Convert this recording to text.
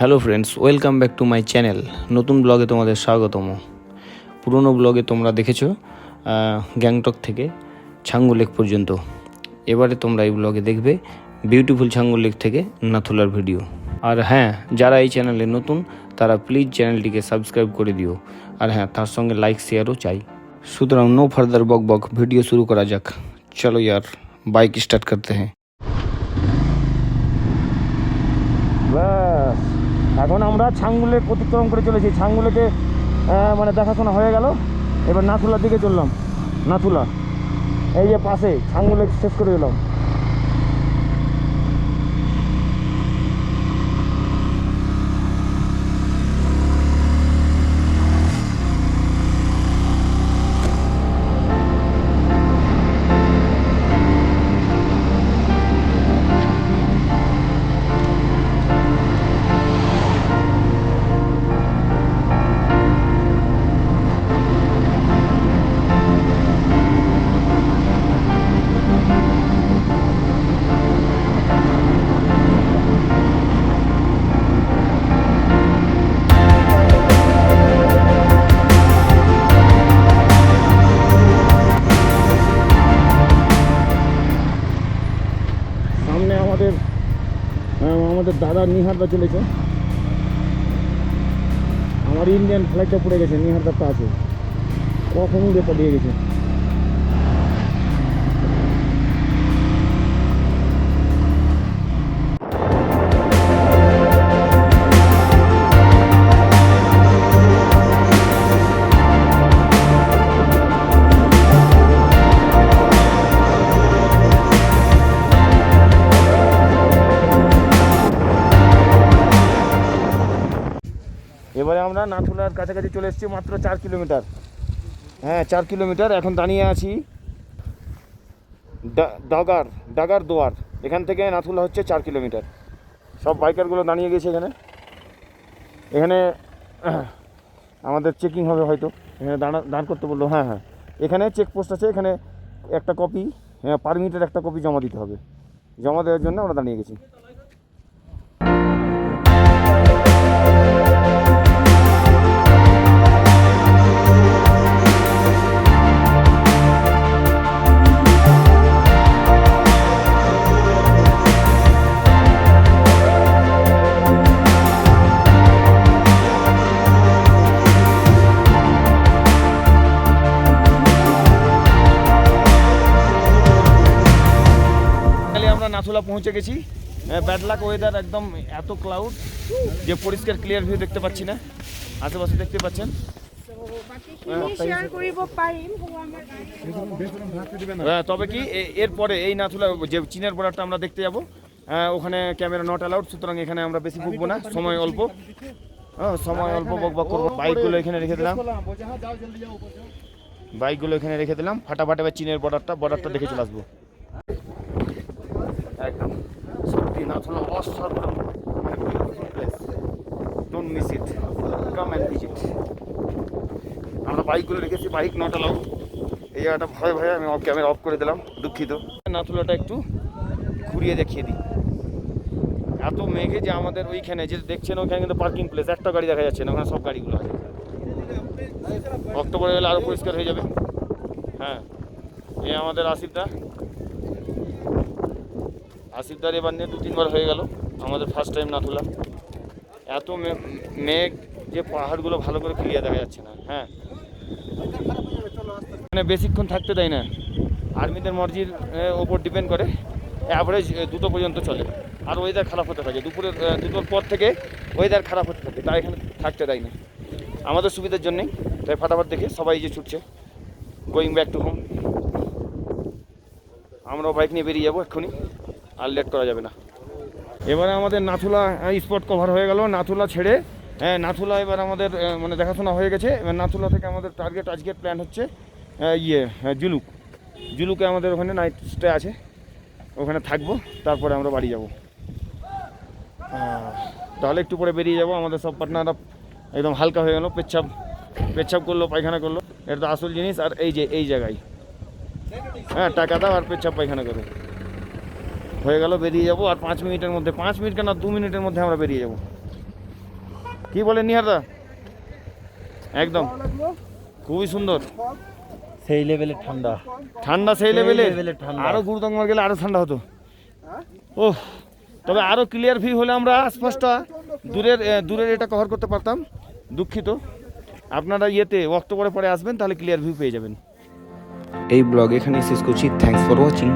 Hello friends, welcome back to my channel. নতুন ব্লগে তোমাদের স্বাগতম। পুরনো ব্লগে তোমরা দেখেছো গ্যাংটক থেকে ছাঙ্গু লেক পর্যন্ত। এবারে তোমরা এই ব্লগে দেখবে বিউটিফুল ছাঙ্গু লেক থেকে নাথুলার ভিডিও। আর হ্যাঁ, যারা এই চ্যানেলে নতুন তারা প্লিজ চ্যানেলটিকে সাবস্ক্রাইব করে দিও। আর হ্যাঁ, তার সঙ্গে লাইক শেয়ারও চাই। সুতরাং নো ফার্দার বক বক, ভিডিও শুরু করা যাক। চলো यार, বাইক স্টার্ট করতে হ্যাঁ। এখন আমরা ছাঙ্গু লেক অতিক্রম করে চলেছি। ছাঙ্গু লেকে মানে দেখাশোনা হয়ে গেল। এবার নাথুলার দিকে চললাম। নাথুলা এই যে পাশে, ছাঙ্গু লেক শেষ করে এলাম। সামনে আমাদের দাদা নিহারদা চলেছে। আমার ইন্ডিয়ান ফ্লাইটটা পড়ে গেছে, নিহারদারটা আছে, কখন রেপা দিয়ে গেছে। এবারে আমরা নাথুলার কাছাকাছি চলে এসেছি, মাত্র 4 কিলোমিটার। হ্যাঁ, 4 কিলোমিটার। এখন দাঁড়িয়ে আছি ডাগার দোয়ার। এখান থেকে নাথুলা হচ্ছে 4 কিলোমিটার। সব বাইকারগুলো দাঁড়িয়ে গেছে এখানে আমাদের চেকিং হবে হয়তো। এখানে দাঁড় করতে বললো। হ্যাঁ, এখানে চেকপোস্ট আছে। এখানে একটা কপি, পারমিটের একটা কপি জমা দিতে হবে। জমা দেওয়ার জন্য আমরা দাঁড়িয়ে গেছি। নাথুলা পৌঁছে গেছি। ব্যাড লাক ওয়েদার, একদম এত ক্লাউড যে পরিষ্কার ক্লিয়ার ভিউ দেখতে পাচ্ছি না। আশেপাশে দেখতে পাচ্ছেন। তবে কি এরপরে এই নাথুলা যে চীনের বর্ডারটা আমরা দেখতে যাব, ওখানে ক্যামেরা নট অ্যালাউড। সুতরাং এখানে আমরা বেশি ভুগবো না, সময় অল্প বকবক করবো। বাইকগুলো এখানে রেখে দিলাম। ফাটাফাটি চীনের বর্ডারটা দেখে চলে আসবো। একদম সত্যি নাথুলা অসাধারণ place. Don't miss it, come and visit. আমরা বাইকগুলো রেখেছি, বাইক নট অ্যালাউড। এই জায়গাটা ভয়ে আমি ক্যামেরা অফ করে দিলাম, দুঃখিত। নাথুলাটা একটু ঘুরিয়ে দেখিয়ে দিই। এত মেঘে যে আমাদের ওইখানে যে দেখছেন, ওইখানে কিন্তু পার্কিং প্লেস, একটা গাড়ি দেখা যাচ্ছে না, ওখানে সব গাড়িগুলো আছে। অক্টোবরে গেলে আরও পরিষ্কার হয়ে যাবে। হ্যাঁ, এই আমাদের আসিফদার এবার নিয়ে 2-3 বার হয়ে গেল। আমাদের ফার্স্ট টাইম নাথুলা। এত মেঘ যে পাহাড়গুলো ভালো করে ক্লিয়ার দেখা যাচ্ছে না। হ্যাঁ, মানে বেশিক্ষণ থাকতে দেয় না। আর্মিদের মর্জির ওপর ডিপেন্ড করে। অ্যাভারেজ 2টো পর্যন্ত চলে। আর ওয়েদার খারাপ হতে থাকে, দুটোর পর থেকে ওয়েদার খারাপ হতে থাকে, তাই এখানে থাকতে দেয় না। আমাদের সুবিধার জন্যেই তাই ফাটাফাট দেখে সবাই যে ছুটছে, গোয়িং ব্যাক টু হোম। আমরাও বাইক নিয়ে বেরিয়ে যাবো এক্ষুনি, আর লেট করা যাবে না। এবারে আমাদের নাথুলা স্পট কভার হয়ে গেল। নাথুলা ছেড়ে নাথুলা এবার আমাদের মানে দেখাশোনা হয়ে গেছে। এবার নাথুলা থেকে আমাদের আজকের প্ল্যান হচ্ছে জুলুকে আমাদের ওখানে নাইট স্টে আছে, ওখানে থাকবো। তারপরে আমরা বাড়ি যাব। তাহলে একটু পরে বেরিয়ে যাব। আমাদের সব পার্টনাররা একদম হালকা হয়ে গেল, পেচ্ছাপ করলো, পায়খানা করলো। এটা তো আসল জিনিস। আর এই জায়গায় টাকা দাও আর পেচ্ছাপ পায়খানা করো, হয়ে গেল। বেরিয়ে যাবো আর 5 মিনিটের মধ্যে, 5 মিনিট কেন 2 মিনিটের মধ্যে আমরা বেরিয়ে যাব। কি বলেন নিহারদা? একদম খুবই সুন্দর, সেই লেভেলের ঠান্ডা। ঠান্ডা সেই লেভেলে, লেভেলের ঠান্ডা। আরো গুরুতঙ্গমার গেলে আরো ঠান্ডা হতো। ওহ, তবে আরো ক্লিয়ার ভিউ হলে আমরা আশপাশটা দূরের এটা কভার করতে পারতাম। দুঃখিত, আপনারা অক্টোবরে পরে আসবেন, তাহলে ক্লিয়ার ভিউ পেয়ে যাবেন। এই ব্লগ এখানেই শেষ করছি। Thanks for watching.